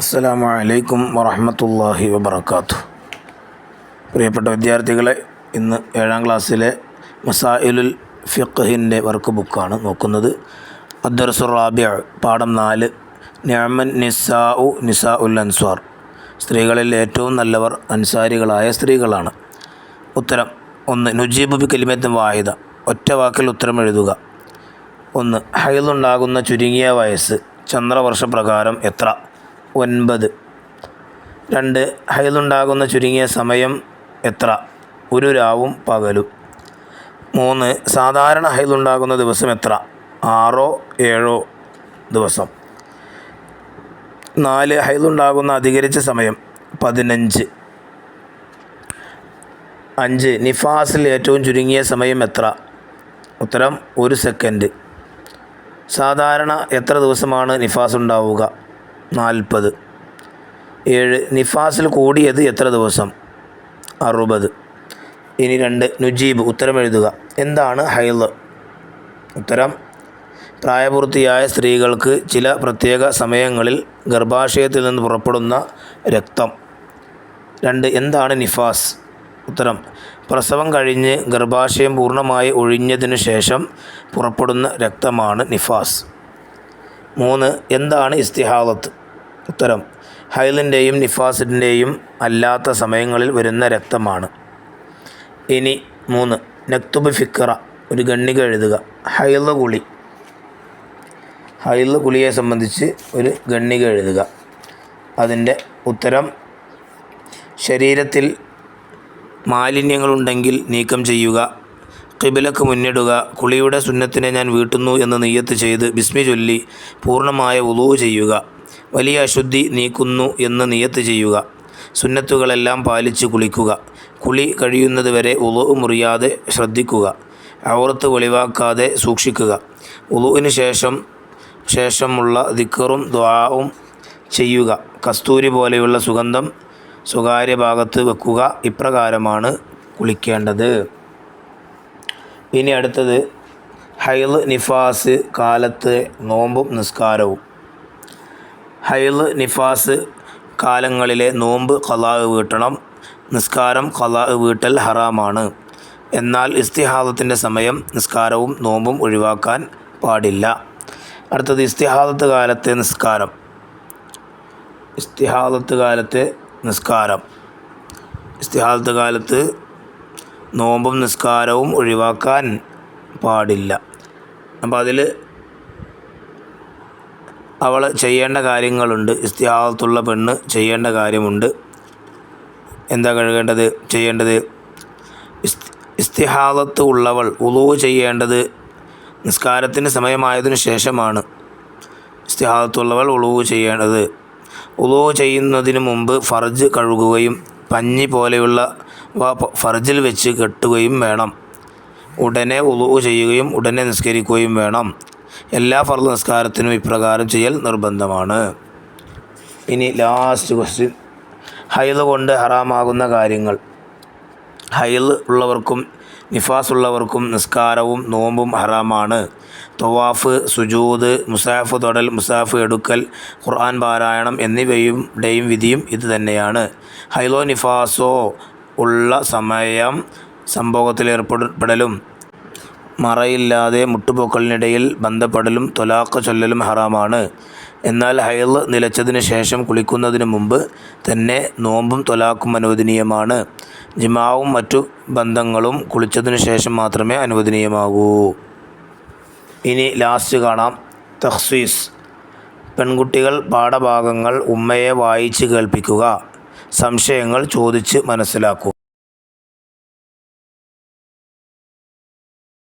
അസ്സലാമു അലൈക്കും വറഹ്മത്തുള്ളാഹി വബറകാതുഹു. പ്രിയപ്പെട്ട വിദ്യാർത്ഥികളെ, ഇന്ന് 7ാം ക്ലാസ്സിലെ മസായിലുൽ ഫിഖ്ഹിൻ്റെ വർക്ക് ബുക്കാണ് നോക്കുന്നത്. അദ്ദർസുർ റാബിഅ, പാഠം 4, നിഅമൻ നിസാഉൽ അൻസ്വാർ. സ്ത്രീകളിൽ ഏറ്റവും നല്ലവർ അൻസാരികളായ സ്ത്രീകളാണ്. ഉത്തരം 1. നുജീബു ബി കലിമത്തിൻ വാഹിദ, ഒറ്റ വാക്കിൽ ഉത്തരം എഴുതുക. 1. ഹൈലുണ്ടാകുന്ന ചുരുങ്ങിയ വയസ്സ് ചന്ദ്രവർഷപ്രകാരം എത്ര? 9. 2. ഹൈലുണ്ടാകുന്ന ചുരുങ്ങിയ സമയം എത്ര? ഒരു രാവും പകലും. 3. സാധാരണ ഹൈലുണ്ടാകുന്ന ദിവസം എത്ര? 6 7 ദിവസം. 4. ഹൈലുണ്ടാകുന്ന അധികരിച്ച സമയം 15. 5. നിഫാസിൽ ഏറ്റവും ചുരുങ്ങിയ സമയം എത്ര? ഉത്തരം 1 സെക്കൻഡ്. സാധാരണ എത്ര ദിവസമാണ് നിഫാസ് ഉണ്ടാവുക? 40. 7. നിഫാസിൽ കൂടിയത് എത്ര ദിവസം? 60. ഇനി 2. നുജീബ്, ഉത്തരം എഴുതുക. എന്താണ് ഹൈള്? ഉത്തരം: പ്രായപൂർത്തിയായ സ്ത്രീകൾക്ക് ചില പ്രത്യേക സമയങ്ങളിൽ ഗർഭാശയത്തിൽ നിന്ന് പുറപ്പെടുന്ന രക്തം. 2. എന്താണ് നിഫാസ്? ഉത്തരം: പ്രസവം കഴിഞ്ഞ് ഗർഭാശയം പൂർണ്ണമായി ഒഴിഞ്ഞതിനു ശേഷം പുറപ്പെടുന്ന രക്തമാണ് നിഫാസ്. 3. എന്താണ് ഇസ്തിഹാദത്ത്? ഉത്തരം: ഹൈലിൻ്റെയും നിഫാസിൻ്റെയും അല്ലാത്ത സമയങ്ങളിൽ വരുന്ന രക്തമാണ്. ഇനി 3. നക്തുബ് ഫിക്റ, ഒരു ഗണ്ണിക എഴുതുക. ഹൈല് കുളിയെ സംബന്ധിച്ച് ഒരു ഗണ്ണിക എഴുതുക. അതിൻ്റെ ഉത്തരം: ശരീരത്തിൽ മാലിന്യങ്ങളുണ്ടെങ്കിൽ നീക്കം ചെയ്യുക, ഖിബിലക്ക് മുന്നിടുക, കുളിയുടെ സുന്നത്തിനെ ഞാൻ വീട്ടുന്നു എന്ന് നിയ്യത്ത് ചെയ്ത് ബിസ്മി ചൊല്ലി പൂർണ്ണമായ വുളൂ ചെയ്യുക, വലിയ അശുദ്ധി നീക്കുന്നു എന്ന് നിയ്യത്ത് ചെയ്യുക, സുന്നത്തുകളെല്ലാം പാലിച്ച് കുളിക്കുക, കുളി കഴിയുന്നത് വരെ വുളൂ മുറിയാതെ ശ്രദ്ധിക്കുക, ഔറത്ത് വെളിവാക്കാതെ സൂക്ഷിക്കുക, വുളൂവിന് ശേഷമുള്ള ദിക്റും ദുആവും ചെയ്യുക, കസ്തൂരി പോലെയുള്ള സുഗന്ധം സ്വകാര്യ ഭാഗത്ത് വെക്കുക. ഇപ്രകാരമാണ് കുളിക്കേണ്ടത്. ഇനി അടുത്തത് ഹൈള് നിഫാസ് കാലത്ത് നോമ്പും നിസ്കാരവും. ഹൈള് നിഫാസ് കാലങ്ങളിലെ നോമ്പ് ഖളാ വീട്ടണം, നിസ്കാരം ഖളാ വീട്ടൽ ഹറാമാണ്. എന്നാൽ ഇസ്തിഹാദത്തിൻ്റെ സമയം നിസ്കാരവും നോമ്പും ഒഴിവാക്കാൻ പാടില്ല. അടുത്തത് ഇസ്തിഹാദത്ത് കാലത്തെ നിസ്കാരം. ഇസ്തിഹാദത്ത് കാലത്ത് നോമ്പും നിസ്കാരവും ഒഴിവാക്കാൻ പാടില്ല. അപ്പോൾ അതിൽ അവൾ ചെയ്യേണ്ട കാര്യങ്ങളുണ്ട്. ഇസ്തിഹാദത്തുള്ള പെണ്ണ് ചെയ്യേണ്ട കാര്യമുണ്ട്. എന്താ ചെയ്യേണ്ടത്? ഇസ്തിഹാദത്ത് ഉള്ളവൾ വുളൂ ചെയ്യേണ്ടത് നിസ്കാരത്തിന് സമയമായതിനു ശേഷമാണ്. ഇസ്തിഹാദത്തുള്ളവൾ വുളൂ ചെയ്യേണ്ടത്. വുളൂ ചെയ്യുന്നതിന് മുമ്പ് ഫർജ് കഴുകുകയും പഞ്ഞി പോലെയുള്ള ഫർജിൽ വെച്ച് കെട്ടുകയും വേണം. ഉടനെ വുളൂ ചെയ്യുകയും ഉടനെ നിസ്കരിക്കുകയും വേണം. എല്ലാ ഫർദ് നിസ്കാരത്തിനും ഇപ്രകാരം ചെയ്യൽ നിർബന്ധമാണ്. ഇനി ലാസ്റ്റ് ക്വസ്റ്റ്യൻ, ഹൈള് കൊണ്ട് ഹറാമാകുന്ന കാര്യങ്ങൾ. ഹൈള് ഉള്ളവർക്കും നിഫാസ് ഉള്ളവർക്കും നിസ്കാരവും നോമ്പും ഹറാമാണ്. തവാഫ്, സുജൂദ്, മുസാഫ് തൊടൽ, മുസാഫ് എടുക്കൽ, ഖുർആൻ പാരായണം എന്നിവയുടെയും വിധിയും ഇത് തന്നെയാണ്. ഹൈലോ നിഫാസോ ഉള്ള സമയം സംഭോഗത്തിലേർപ്പെടലും മറയില്ലാതെ മുട്ടുപൊക്കലിനിടയിൽ ബന്ധപ്പെടലും തൊലാഖ് ചൊല്ലലും ഹറാമാണ്. എന്നാൽ ഹൈള് നിലച്ചതിന് ശേഷം കുളിക്കുന്നതിന് മുമ്പ് തന്നെ നോമ്പും തൊലാഖും അനുവദനീയമാണ്. ജിമാവും മറ്റു ബന്ധങ്ങളും കുളിച്ചതിനു ശേഷം മാത്രമേ അനുവദനീയമാകൂ. ഇനി ലാസ്റ്റ് കാണാം, തഖ്സീസ്. പെൺകുട്ടികൾ പാഠഭാഗങ്ങൾ ഉമ്മയെ വായിച്ച് കേൾപ്പിക്കുക, സംശയങ്ങൾ ചോദിച്ച് മനസ്സിലാക്കുക.